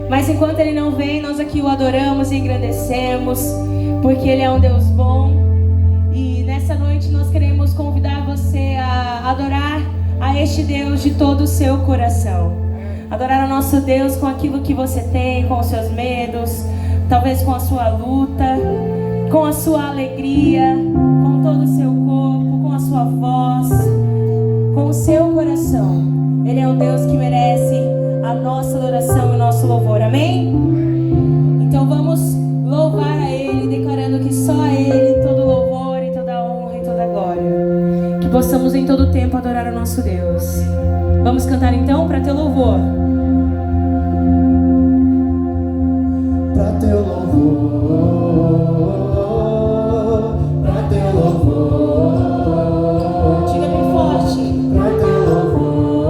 Mas enquanto Ele não vem, nós aqui o adoramos e engrandecemos, porque Ele é um Deus bom. E nessa noite nós queremos convidar você a adorar a este Deus de todo o seu coração. Adorar ao nosso Deus com aquilo que você tem, com os seus medos, talvez com a sua luta, com a sua alegria, com todo o seu corpo, com a sua voz, com o seu coração. Ele é um Deus que merece a nossa adoração e o nosso louvor, amém? Então vamos louvar a Ele, declarando que só a Ele todo louvor e toda honra e toda glória. Que possamos em todo tempo adorar o nosso Deus. Vamos cantar então para teu louvor. Para teu louvor, para teu louvor. Diga bem forte. Para teu louvor,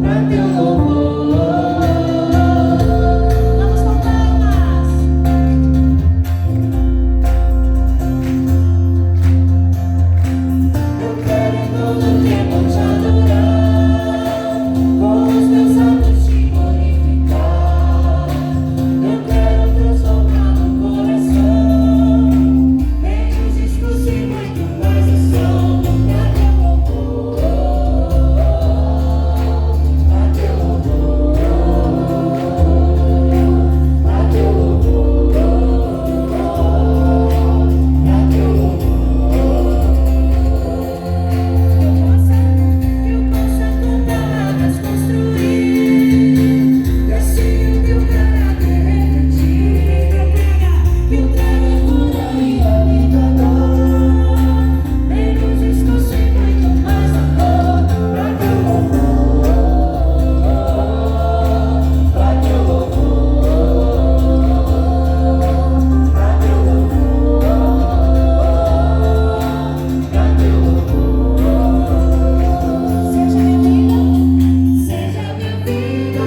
para teu louvor. Vamos com palmas. Eu quero em todo tempo te adorar, com os meus atos te glorificar. Eu quero transformar no coração menos discos e muito mais o som. Pra teu louvor, pra teu louvor, pra teu louvor, pra teu louvor. Que eu possa com palavras construir, e assim o teu caráter refletir. Que eu traga cura e alivador, menos discurso e muito mais amor. Pra teu louvor, pra teu louvor, pra teu louvor, pra teu louvor. Seja minha vida,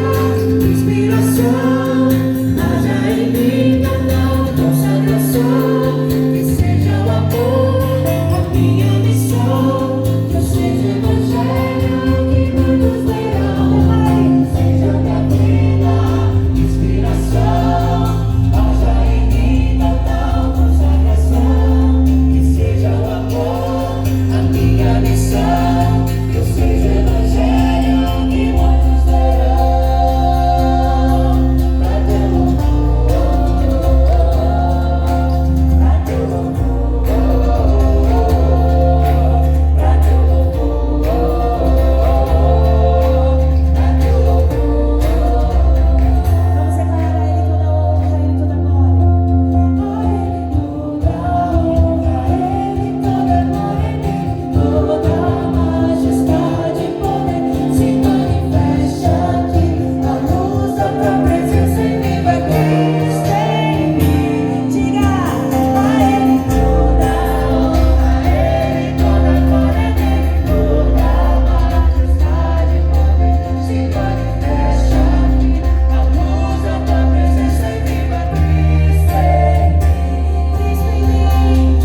inspiração, haja em mim total consagração. Que seja o amor a minha missão, que eu seja o evangelho que muitos verão. Seja minha vida, inspiração, haja em mim total consagração. Que seja o amor a minha missão, que eu seja o evangelho que muitos verão. Pra teu louvor, pra teu louvor, pra teu louvor, pra teu louvor. Vamos declarar a Ele toda honra, a Ele toda glória. Toda honra, Ele toda glória, toda majestade e poder se manifesta aqui. A luz da tua presença em mim vai Cristo em mim. Diga a Ele toda honra, a Ele toda glória, toda majestade e poder se manifesta aqui. A luz da tua presença em mim vai Cristo em mim. Cristo em mim,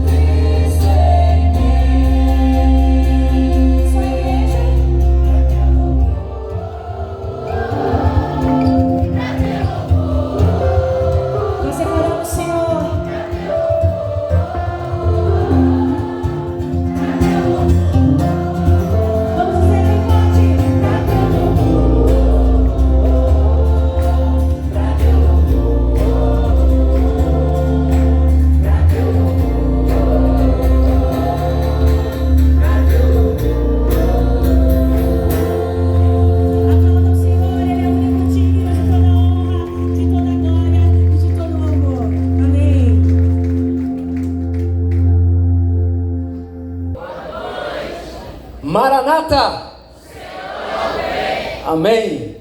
Cristo em mim. Sua igreja. Nós declaramos, Senhor. Vamos dizer bem forte. Aclama o Senhor, Ele é o único digno de toda honra, de toda glória e de todo louvor. Amém. Maranata! Amém.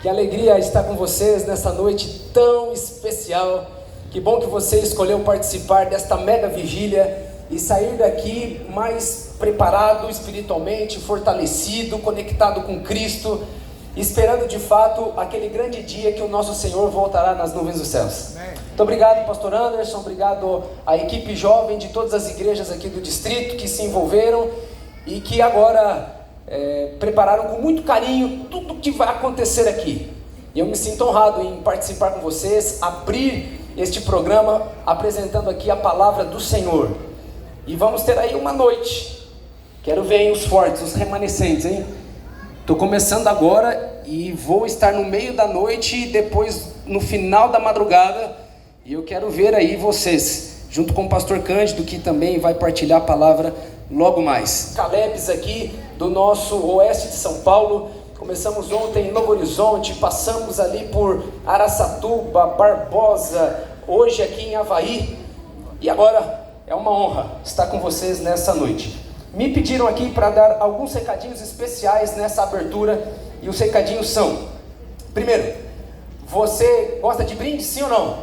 Que alegria estar com vocês nessa noite tão especial. Que bom que você escolheu participar desta mega vigília e sair daqui mais preparado espiritualmente, fortalecido, conectado com Cristo, esperando de fato aquele grande dia que o nosso Senhor voltará nas nuvens dos céus. Muito obrigado, pastor Anderson, obrigado à equipe jovem de todas as igrejas aqui do distrito que se envolveram e que agora prepararam com muito carinho tudo que vai acontecer aqui. E eu me sinto honrado em participar com vocês, abrir este programa apresentando aqui a palavra do Senhor. E vamos ter aí uma noite. Quero ver aí os fortes, os remanescentes, hein? Estou começando agora e vou estar no meio da noite e depois no final da madrugada. E eu quero ver aí vocês, junto com o pastor Cândido, que também vai partilhar a palavra logo mais. Calebs aqui do nosso oeste de São Paulo. Começamos ontem em Novo Horizonte, passamos ali por Araçatuba, Barbosa, hoje aqui em Avaí. E agora é uma honra estar com vocês nessa noite. Me pediram aqui para dar alguns recadinhos especiais nessa abertura. E os recadinhos são: primeiro, você gosta de brinde, sim ou não?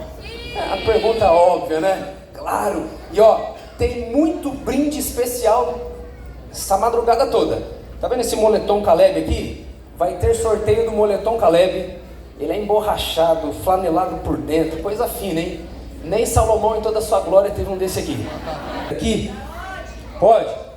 É a pergunta óbvia, né? Claro. E tem muito brinde especial essa madrugada toda. Tá vendo esse moletom Caleb aqui? Vai ter sorteio do moletom Caleb. Ele é emborrachado, flanelado por dentro, coisa fina, hein? Nem Salomão em toda a sua glória teve um desse aqui. Aqui, pode?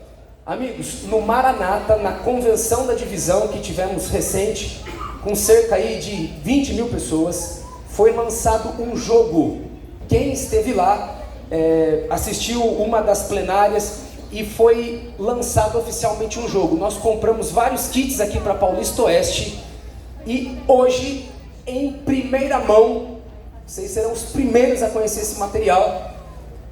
Amigos, no Maranata, na convenção da divisão que tivemos recente, com cerca aí de 20 mil pessoas, foi lançado um jogo. Quem esteve lá, assistiu uma das plenárias e foi lançado oficialmente um jogo. Nós compramos vários kits aqui para Paulista Oeste e hoje, em primeira mão, vocês serão os primeiros a conhecer esse material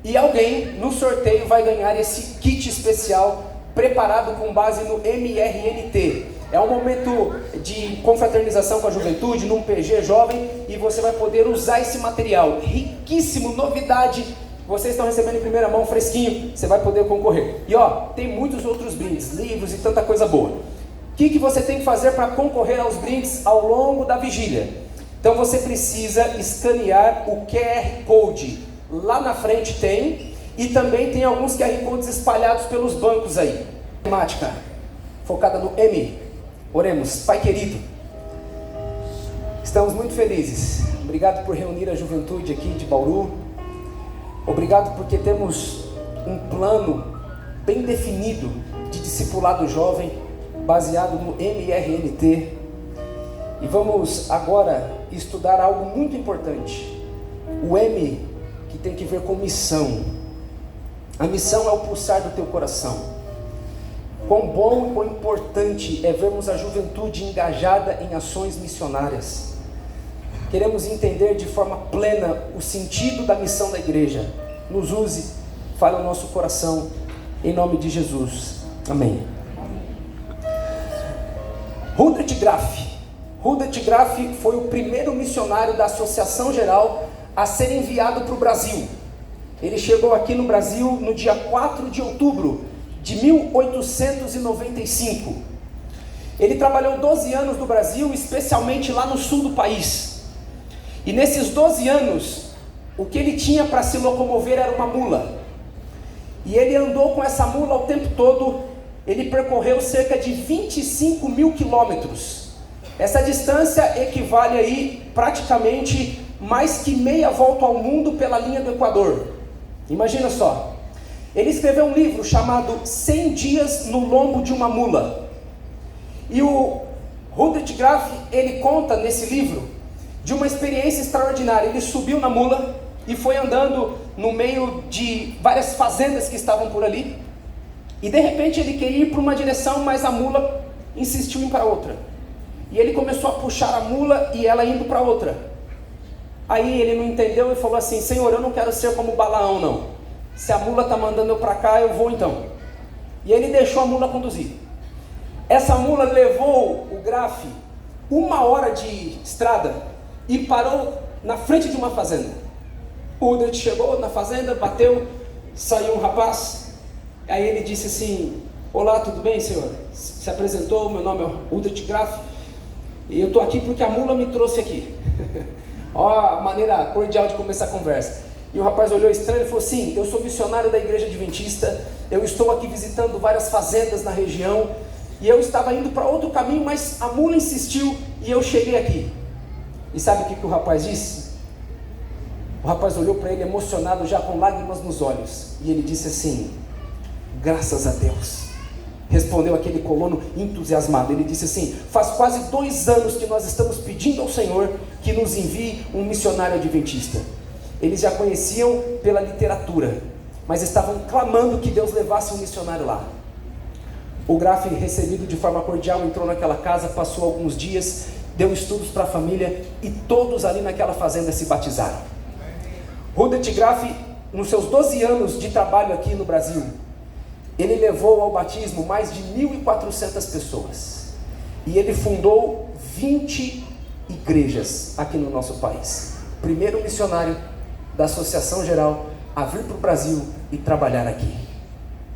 e alguém no sorteio vai ganhar esse kit especial preparado com base no MRNT. É um momento de confraternização com a juventude, num PG jovem, e você vai poder usar esse material riquíssimo, novidade. Vocês estão recebendo em primeira mão, fresquinho, você vai poder concorrer. E tem muitos outros brindes, livros e tanta coisa boa. O que você tem que fazer para concorrer aos brindes ao longo da vigília? Então você precisa escanear o QR Code. Lá na frente tem, e também tem alguns QR Codes espalhados pelos bancos aí. Temática focada no M. Oremos. Pai querido, estamos muito felizes. Obrigado por reunir a juventude aqui de Bauru. Obrigado porque temos um plano bem definido de discipulado jovem, baseado no MRNT. E vamos agora estudar algo muito importante. O M, que tem que ver com missão. A missão é o pulsar do teu coração. Quão bom e quão importante é vermos a juventude engajada em ações missionárias. Queremos entender de forma plena o sentido da missão da igreja. Nos use, fale ao nosso coração, em nome de Jesus. Amém. Rudolf Graff. Rudolf Graff foi o primeiro missionário da Associação Geral a ser enviado para o Brasil. Ele chegou aqui no Brasil no dia 4 de outubro de 1895. Ele trabalhou 12 anos no Brasil, especialmente lá no sul do país. E nesses 12 anos, o que ele tinha para se locomover era uma mula. E ele andou com essa mula o tempo todo. Ele percorreu cerca de 25 mil quilômetros. Essa distância equivale aí praticamente mais que meia volta ao mundo pela linha do Equador. Imagina só, ele escreveu um livro chamado 100 Dias no Lombo de uma Mula. E o Rudolf Graff, ele conta nesse livro de uma experiência extraordinária. Ele subiu na mula e foi andando no meio de várias fazendas que estavam por ali. E de repente ele queria ir para uma direção, mas a mula insistiu em ir para outra. E ele começou a puxar a mula e ela indo para outra. Aí ele não entendeu e falou assim: Senhor, eu não quero ser como Balaão, não. Se a mula está mandando eu para cá, eu vou então. E ele deixou a mula conduzir. Essa mula levou o Graff 1 hora de estrada e parou na frente de uma fazenda. O Rudolf chegou na fazenda, bateu, saiu um rapaz. Aí ele disse assim: olá, tudo bem, senhor? Se apresentou, meu nome é Rudolf Graff e eu estou aqui porque a mula me trouxe aqui. Ó, a maneira cordial de começar a conversa. E o rapaz olhou estranho e falou: sim, eu sou missionário da igreja adventista, eu estou aqui visitando várias fazendas na região, e eu estava indo para outro caminho, mas a mula insistiu e eu cheguei aqui. E sabe o que o rapaz disse? O rapaz olhou para ele emocionado, já com lágrimas nos olhos, e ele disse assim: graças a Deus, Respondeu aquele colono entusiasmado. Ele disse assim: faz quase 2 anos que nós estamos pedindo ao Senhor que nos envie um missionário adventista. Eles já conheciam pela literatura, mas estavam clamando que Deus levasse um missionário lá. O Graff, recebido de forma cordial, entrou naquela casa, passou alguns dias, deu estudos para a família e todos ali naquela fazenda se batizaram. Rudolf Graff, nos seus 12 anos de trabalho aqui no Brasil, ele levou ao batismo mais de 1.400 pessoas. E ele fundou 20 igrejas aqui no nosso país. Primeiro missionário da Associação Geral a vir para o Brasil e trabalhar aqui.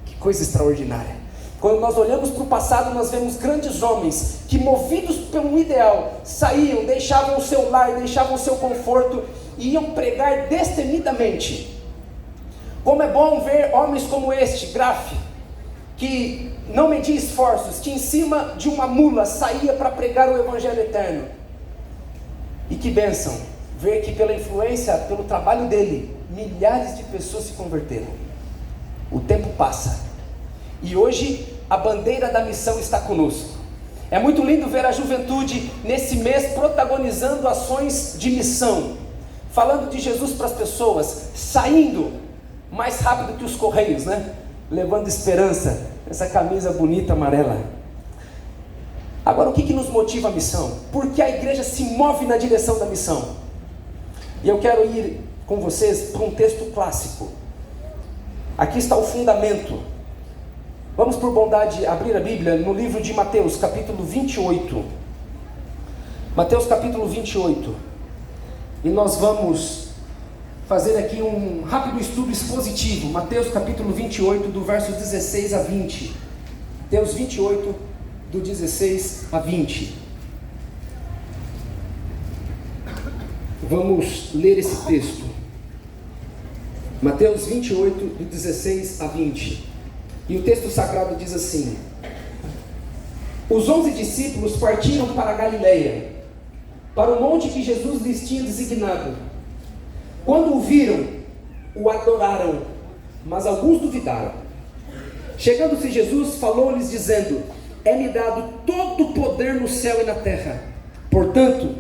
Que coisa extraordinária. Quando nós olhamos para o passado, nós vemos grandes homens que, movidos pelo ideal, saíam, deixavam o seu lar, deixavam o seu conforto e iam pregar destemidamente. Como é bom ver homens como este, Graff, que não media esforços, que em cima de uma mula saía para pregar o Evangelho eterno. E que bênção ver que pela influência, pelo trabalho dele, milhares de pessoas se converteram. O tempo passa e hoje a bandeira da missão está conosco. É muito lindo ver a juventude nesse mês protagonizando ações de missão, falando de Jesus para as pessoas, saindo mais rápido que os correios, né? Levando esperança, essa camisa bonita amarela. Agora, o que nos motiva a missão? Porque a igreja se move na direção da missão. E eu quero ir com vocês para um texto clássico. Aqui está o fundamento. Vamos, por bondade, abrir a Bíblia no livro de Mateus, capítulo 28. Mateus, capítulo 28. E nós vamos fazer aqui um rápido estudo expositivo. Mateus capítulo 28, do verso 16 a 20. Mateus 28, do 16 a 20. Vamos ler esse texto. Mateus 28, do 16 a 20. E o texto sagrado diz assim: os 11 discípulos partiram para a Galileia, para o monte que Jesus lhes tinha designado. Quando o viram, o adoraram, mas alguns duvidaram. Chegando-se Jesus, falou-lhes dizendo: é-me dado todo o poder no céu e na terra. Portanto,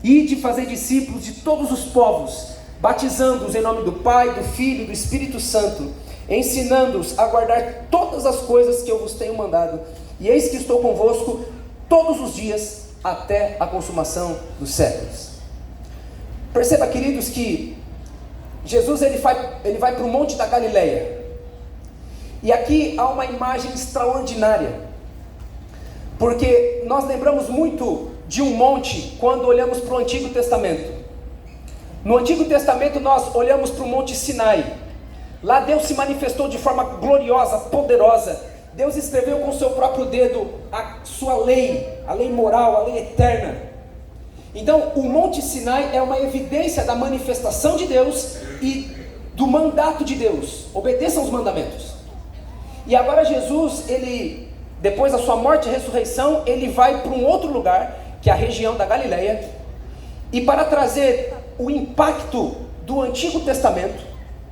ide fazer discípulos de todos os povos, batizando-os em nome do Pai, do Filho e do Espírito Santo, ensinando-os a guardar todas as coisas que eu vos tenho mandado. E eis que estou convosco todos os dias, até a consumação dos séculos. Perceba, queridos, que Jesus ele vai para o monte da Galileia. E aqui há uma imagem extraordinária, porque nós lembramos muito de um monte quando olhamos para o Antigo Testamento. No Antigo Testamento nós olhamos para o Monte Sinai. Lá Deus se manifestou de forma gloriosa, poderosa. Deus escreveu com o seu próprio dedo a sua lei, a lei moral, a lei eterna. Então o Monte Sinai é uma evidência da manifestação de Deus e do mandato de Deus. Obedeçam os mandamentos. E agora Jesus, ele, depois da sua morte e ressurreição, ele vai para um outro lugar, que é a região da Galileia. E para trazer o impacto do Antigo Testamento,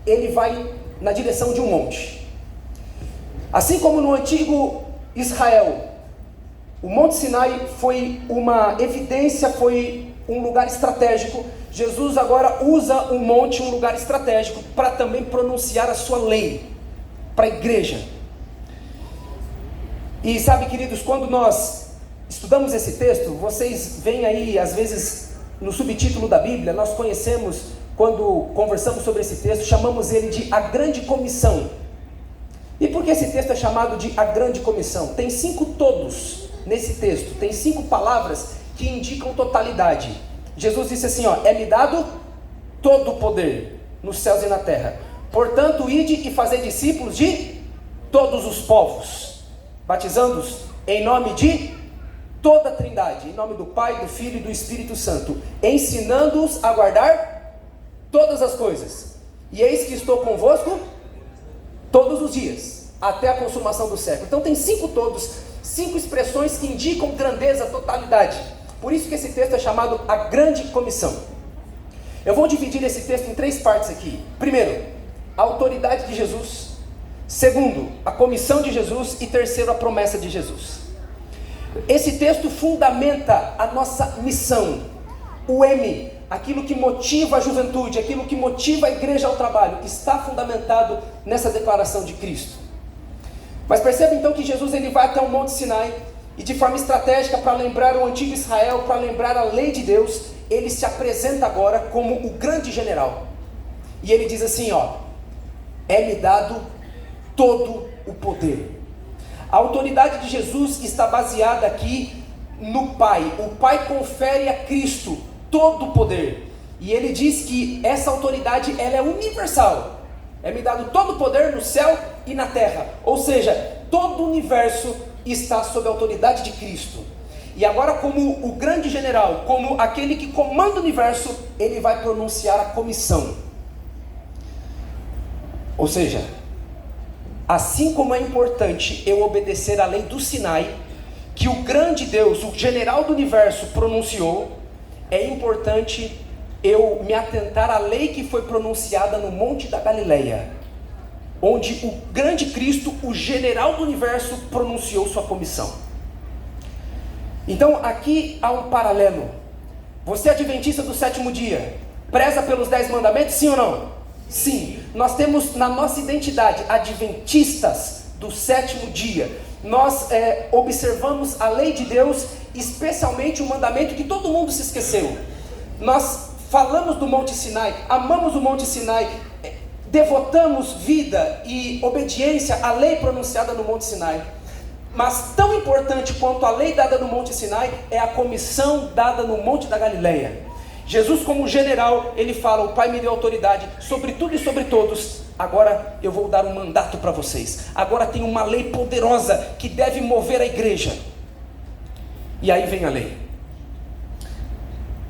ele vai na direção de um monte. Assim como no antigo Israel, o Monte Sinai foi uma evidência, foi um lugar estratégico. Jesus agora usa um monte, um lugar estratégico, para também pronunciar a sua lei para a igreja. E sabe, queridos, quando nós estudamos esse texto, vocês veem aí, às vezes, no subtítulo da Bíblia, nós conhecemos, quando conversamos sobre esse texto, chamamos ele de A Grande Comissão. E por que esse texto é chamado de A Grande Comissão? Tem 5 todos nesse texto, tem 5 palavras que indicam totalidade. Jesus disse assim, é-me dado todo o poder nos céus e na terra. Portanto, ide e fazei discípulos de todos os povos, batizando-os em nome de toda a Trindade, em nome do Pai, do Filho e do Espírito Santo, ensinando-os a guardar todas as coisas. E eis que estou convosco todos os dias, até a consumação do século. Então tem 5 todos, 5 expressões que indicam grandeza, totalidade. Por isso que esse texto é chamado A Grande Comissão. Eu vou dividir esse texto em 3 partes aqui. Primeiro, a autoridade de Jesus. Segundo, a comissão de Jesus. E terceiro, a promessa de Jesus. Esse texto fundamenta a nossa missão. O M, aquilo que motiva a juventude, aquilo que motiva a igreja ao trabalho, está fundamentado nessa declaração de Cristo. Mas perceba então que Jesus ele vai até o Monte Sinai, e de forma estratégica, para lembrar o antigo Israel, para lembrar a lei de Deus, ele se apresenta agora como o grande general. E ele diz assim, é-me dado todo o poder. A autoridade de Jesus está baseada aqui no Pai. O Pai confere a Cristo todo o poder. E ele diz que essa autoridade ela é universal. É-me dado todo o poder no céu e na terra. Ou seja, todo o universo está sob a autoridade de Cristo. E agora, como o grande general, como aquele que comanda o universo, ele vai pronunciar a comissão. Ou seja, assim como é importante eu obedecer à lei do Sinai, que o grande Deus, o general do universo pronunciou, é importante eu me atentar à lei que foi pronunciada no Monte da Galileia, onde o grande Cristo, o general do universo, pronunciou sua comissão. Então aqui há um paralelo. Você é adventista do sétimo dia, preza pelos 10 mandamentos, sim ou não? Sim. Nós temos na nossa identidade adventistas do sétimo dia. Nós observamos a lei de Deus, especialmente o mandamento que todo mundo se esqueceu. Nós falamos do Monte Sinai, amamos o Monte Sinai, devotamos vida e obediência à lei pronunciada no Monte Sinai. Mas tão importante quanto a lei dada no Monte Sinai é a comissão dada no Monte da Galileia. Jesus, como general, ele fala: o Pai me deu autoridade sobre tudo e sobre todos. Agora eu vou dar um mandato para vocês. Agora tem uma lei poderosa que deve mover a igreja. E aí vem a lei.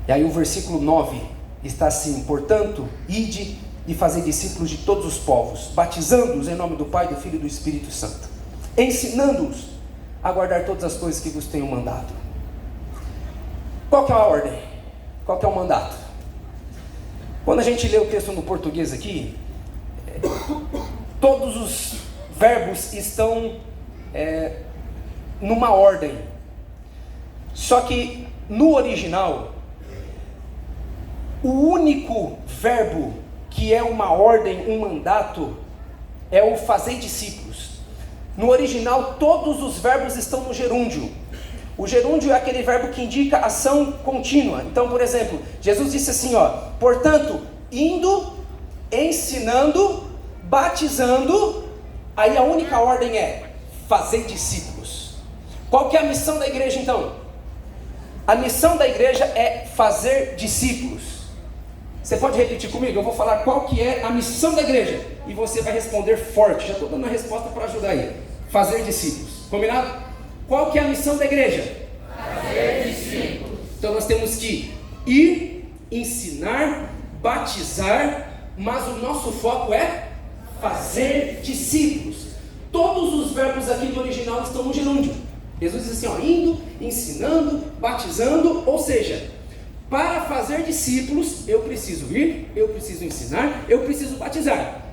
E aí o versículo 9 está assim: portanto, ide e fazei discípulos de todos os povos, batizando-os em nome do Pai, do Filho e do Espírito Santo, ensinando-os a guardar todas as coisas que vos tenho mandado. Qual que é a ordem? Qual que é o mandato? Quando a gente lê o texto no português aqui, todos os verbos estão numa ordem. Só que no original, o único verbo que é uma ordem, um mandato, é o fazer discípulos. No original, todos os verbos estão no gerúndio. O gerúndio é aquele verbo que indica ação contínua. Então, por exemplo, Jesus disse assim, portanto, indo, ensinando, batizando. Aí a única ordem é fazer discípulos. Qual que é a missão da igreja então? A missão da igreja é fazer discípulos. Você pode repetir comigo? Eu vou falar qual que é a missão da igreja e você vai responder forte. Já estou dando a resposta para ajudar aí. Fazer discípulos. Combinado? Qual que é a missão da igreja? Fazer discípulos. Então nós temos que ir, ensinar, batizar, mas o nosso foco é fazer discípulos. Todos os verbos aqui do original estão no gerúndio. Jesus diz assim, indo, ensinando, batizando, ou seja, para fazer discípulos, eu preciso ir, eu preciso ensinar, eu preciso batizar.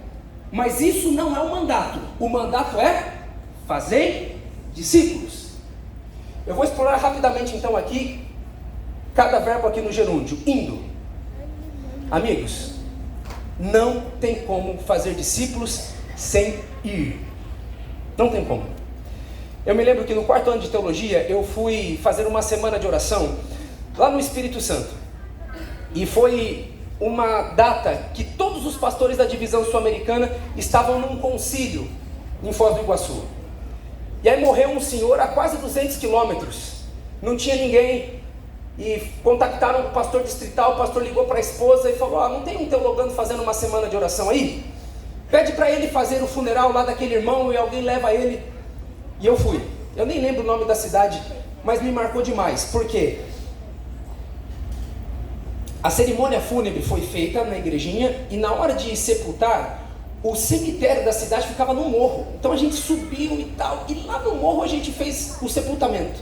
Mas isso não é o mandato. O mandato é fazer discípulos. Eu vou explorar rapidamente então aqui cada verbo aqui no gerúndio. Indo. Amigos, não tem como fazer discípulos sem ir. Não tem como. Eu me lembro que no 4º ano de teologia eu fui fazer uma semana de oração lá no Espírito Santo. E foi uma data que todos os pastores da divisão sul-americana estavam num concílio em Foz do Iguaçu. E aí morreu um senhor a quase 200 quilômetros. Não tinha ninguém. E contactaram o pastor distrital. O pastor ligou para a esposa e falou: não tem um teologando fazendo uma semana de oração aí? Pede para ele fazer o funeral lá daquele irmão e alguém leva ele. E eu fui. Eu nem lembro o nome da cidade, mas me marcou demais. Por quê? A cerimônia fúnebre foi feita na igrejinha e na hora de sepultar, o cemitério da cidade ficava no morro. Então a gente subiu e tal, e lá no morro a gente fez o sepultamento.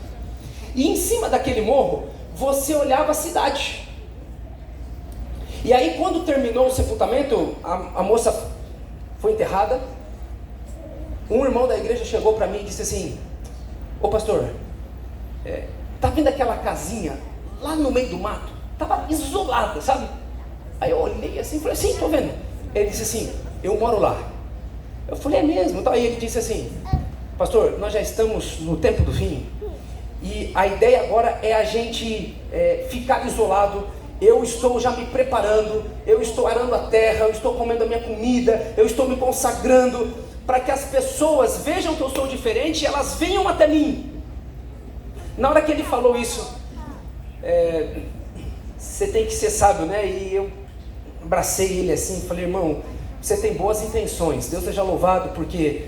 E em cima daquele morro, você olhava a cidade. E aí quando terminou o sepultamento, a moça foi enterrada. Um irmão da igreja chegou para mim e disse assim: ô pastor, tá vendo aquela casinha lá no meio do mato? Tava isolada, sabe? Aí eu olhei assim e falei: sim, tô vendo. Ele disse assim: eu moro lá. Eu falei: é mesmo? Aí ele disse assim: pastor, nós já estamos no tempo do fim, e a ideia agora é a gente ficar isolado. Eu estou já me preparando, eu estou arando a terra, eu estou comendo a minha comida, eu estou me consagrando, para que as pessoas vejam que eu sou diferente e elas venham até mim. Na hora que ele falou isso, você tem que ser sábio, né? E eu abracei ele assim e falei: irmão, você tem boas intenções, Deus seja louvado, porque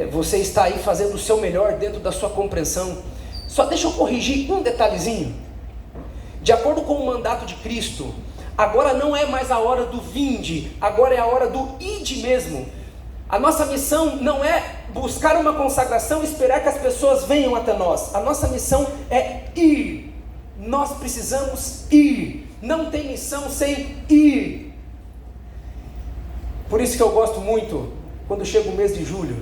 você está aí fazendo o seu melhor dentro da sua compreensão. Só deixa eu corrigir um detalhezinho. De acordo com o mandato de Cristo, agora não é mais a hora do vinde, agora é a hora do ide mesmo. A nossa missão não é buscar uma consagração e esperar que as pessoas venham até nós. A nossa missão é ir. Nós precisamos ir. Não tem missão sem ir. Por isso que eu gosto muito quando chega o mês de julho,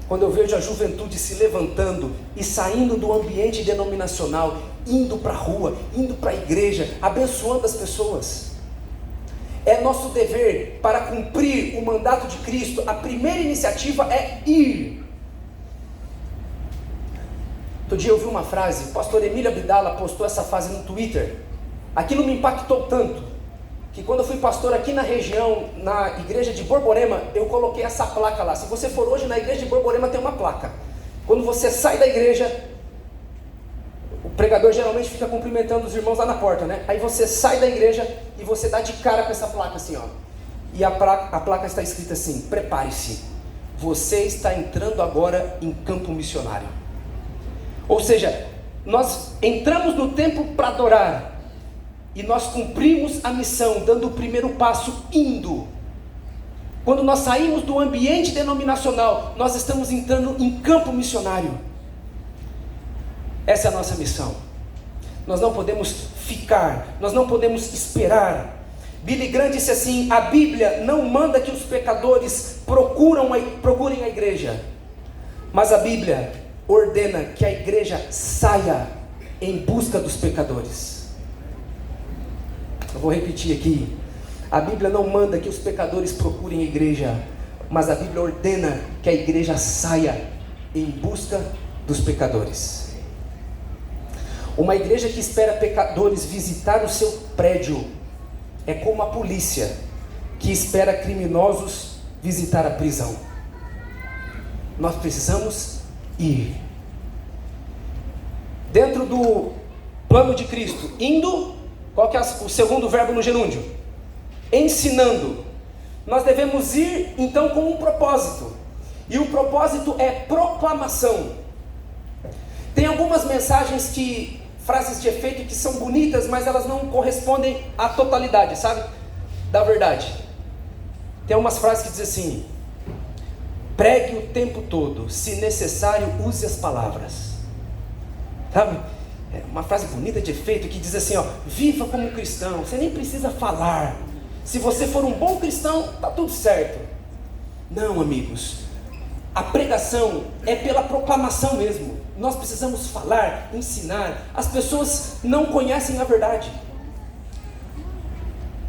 quando eu vejo a juventude se levantando e saindo do ambiente denominacional, indo para a rua, indo para a igreja, abençoando as pessoas. É nosso dever, para cumprir o mandato de Cristo, a primeira iniciativa é ir. Outro dia eu vi uma frase, o pastor Emílio Abdala postou essa frase no Twitter. Aquilo me impactou tanto, que quando eu fui pastor aqui na região, na igreja de Borborema, eu coloquei essa placa lá. Se você for hoje na igreja de Borborema, tem uma placa. Quando você sai da igreja, o pregador geralmente fica cumprimentando os irmãos lá na porta, né? Aí você sai da igreja e você dá de cara com essa placa assim, ó. E a placa está escrita assim: prepare-se, você está entrando agora em campo missionário. Ou seja, nós entramos no templo para adorar, e nós cumprimos a missão, dando o primeiro passo, indo. Quando nós saímos do ambiente denominacional, nós estamos entrando em campo missionário. Essa é a nossa missão. Nós não podemos ficar, nós não podemos esperar. Billy Graham disse assim: a Bíblia não manda que os pecadores procurem a igreja, mas a Bíblia ordena que a igreja saia em busca dos pecadores. Eu vou repetir aqui: a Bíblia não manda que os pecadores procurem a igreja, mas a Bíblia ordena que a igreja saia em busca dos pecadores. Uma igreja que espera pecadores visitar o seu prédio é como a polícia que espera criminosos visitar a prisão. Nós precisamos ir. Dentro do plano de Cristo, indo, qual que é o segundo verbo no gerúndio? Ensinando. Nós devemos ir então com um propósito, e o propósito é proclamação. Tem algumas mensagens frases de efeito que são bonitas, mas elas não correspondem à totalidade, sabe? Da verdade. Tem umas frases que dizem assim: pregue o tempo todo, se necessário use as palavras. Sabe? É uma frase bonita de efeito que diz assim, ó: viva como cristão, você nem precisa falar. Se você for um bom cristão, tá tudo certo. Não, amigos, a pregação é pela proclamação mesmo. Nós precisamos falar, ensinar. As pessoas não conhecem a verdade.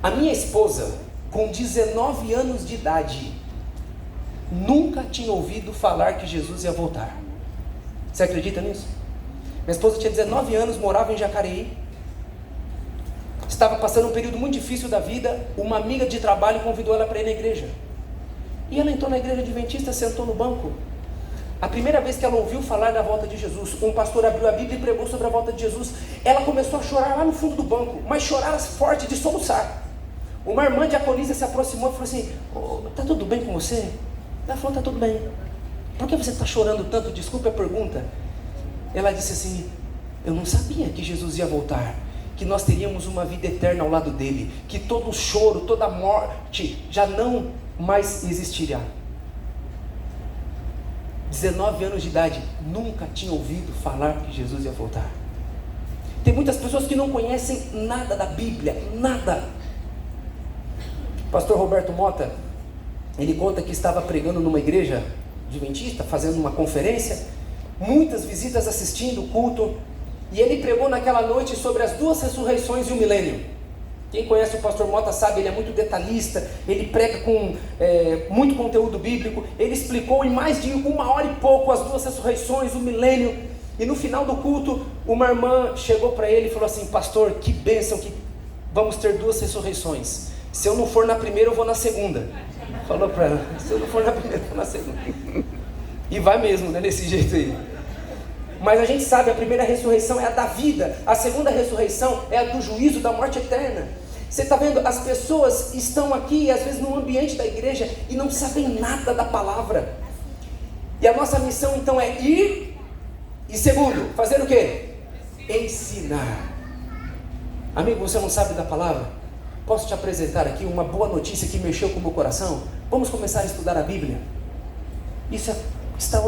A minha esposa, com 19 anos de idade, nunca tinha ouvido falar que Jesus ia voltar. Você acredita nisso? Minha esposa tinha 19 anos, morava em Jacareí, estava passando um período muito difícil da vida. Uma amiga de trabalho convidou ela para ir na igreja, e ela entrou na igreja adventista, sentou no banco. A primeira vez que ela ouviu falar da volta de Jesus, um pastor abriu a Bíblia e pregou sobre a volta de Jesus. Ela começou a chorar lá no fundo do banco, mas chorar forte, de soluçar. Uma irmã diaconisa se aproximou e falou assim: tá tudo bem com você? Ela falou: tá tudo bem. Por que você está chorando tanto? Desculpe a pergunta. Ela disse assim: eu não sabia que Jesus ia voltar, que nós teríamos uma vida eterna ao lado dele, que todo choro, toda morte já não mais existirá. 19 anos de idade, nunca tinha ouvido falar que Jesus ia voltar. Tem muitas pessoas que não conhecem nada da Bíblia, nada. O pastor Roberto Mota, ele conta que estava pregando numa igreja adventista, fazendo uma conferência, muitas visitas assistindo o culto, e ele pregou naquela noite sobre as 2 ressurreições e o milênio. Quem conhece o pastor Mota sabe, ele é muito detalhista, ele prega com muito conteúdo bíblico, ele explicou em mais de 1 hora e pouco as 2 ressurreições, o milênio, e no final do culto, uma irmã chegou para ele e falou assim: pastor, que bênção que vamos ter 2 ressurreições, se eu não for na primeira eu vou na segunda. Falou para ela: se eu não for na primeira eu vou na segunda. E vai mesmo, né, desse jeito aí. Mas a gente sabe, a primeira ressurreição é a da vida, a segunda ressurreição é a do juízo, da morte eterna. Você está vendo, as pessoas estão aqui, às vezes no ambiente da igreja, e não sabem nada da palavra. E a nossa missão então é ir, e segundo, fazer o quê? Ensinar. Amigo, você não sabe da palavra? Posso te apresentar aqui uma boa notícia que mexeu com o meu coração? Vamos começar a estudar a Bíblia. Isso está